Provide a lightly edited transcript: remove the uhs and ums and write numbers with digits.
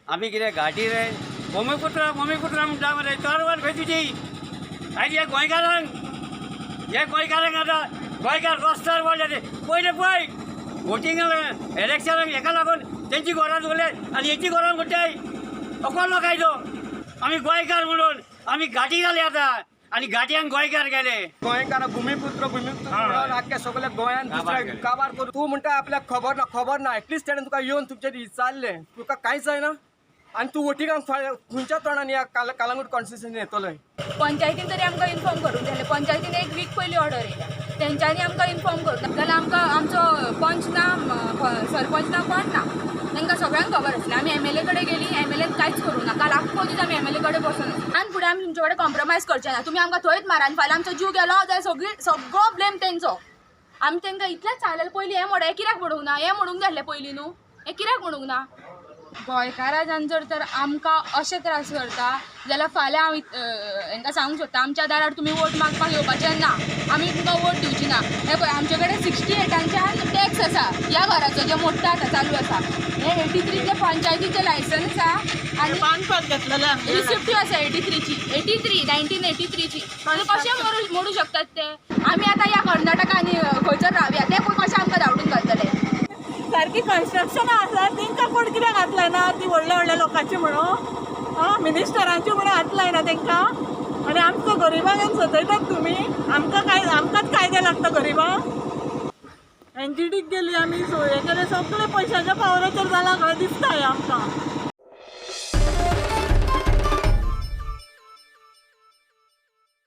आमी कितें घाटी रे भूमिपुत्र म्हणटा मरे चोरवान खंय तुजी आयज हे गोंयकारांक आतां गोंयकार रस्त्यार पडले ते पयले पळय वोटिंगाक इलेक्शनाक हेका लागून तेंची घरां दवरले आनी हेची घरां कोट्टाय अकोलो कायदो आमी गोंयकार म्हणून आमी घाटी जाले आतां आनी घाटयांक गोंयकार गेले गोंयकार भूमिपुत्र म्हणून आख्या सगळ्या गोंयान दुसऱ्या काबार करून तूं म्हणटा आपल्याक खबर ना एटलिस्ट तेणें तुका येवन तुमचेर विचारलें तुका कांयच जायना आनी तूं वोटिंगाक खंयच्या तोंडान ह्या कालांगूट कॉन्स्टिट्युन्सीन येतलोय पंचायतीन तरी आमकां इन्फॉर्म करूंक जाय पंचायतीन एक वीक पयलीं ऑर्डर येयल्या तेंच्यांनी आमकां इन्फॉर्म करूं जाल्यार आमकां आमचो पंच ना सरपंच ना कोण ना तांकां सगळ्यांक खबर आसलें आमी MLA कडेन गेली MLAन कांयच करूं ना काल आख्खो दीस आमी MLA कडेन बसून आनी फुडें आमी तुमचे कडेन कॉम्प्रमायज करचें ना तुमी आमकां थंयच मारा आनी फाल्यां आमचो जीव गेलो जाल्यार सगळो ब्लेम तेंचो आमी तांकां इतलेंच सांगलें पयलीं हें म्हणून हें कित्याक म्हणूंक ना हें म्हणूंक जाय आसलें पयलीं न्हू हें कित्याक म्हणूंक ना गोंयकारांच्यान जर तर आमकां अशे त्रास करता जाल्यार फाल्यां हांव हांकां सांगूंक सोदता आमच्या दारार तुमी वोट मागपाक येवपाचें ना आमी तुमकां वोट दिवची ना हे पळय आमचे कडेन 68च्यान टॅक्स आसा ह्या घराचो जे मोठ्ठो आतां चालू आसा हे 83 पंचायतीचें लायसन्स आसा आनी रिसिप्टी आसा 1983 ची आनी कशें मोडू शकतात ते आमी आतां ह्या कर्नाटका आनी खंयसर रावया ते पळय कशें आमकां धांवडून घालतले सारकी कन्स्ट्रक्शन आसा तांकां कोण कित्याक घातलाय ना ती व्हडल्या लोकांची म्हणून मिनिस्टरांची म्हणून घातलाय ना तांकां आनी आमकां गरिबांक येवन सतयतात तुमी आमकांच कायदे लागता गरिबांक NGTक गेली आमी हें केलें सगळे पयशांच्या पावराचेर जालां खंय दिसता आमकां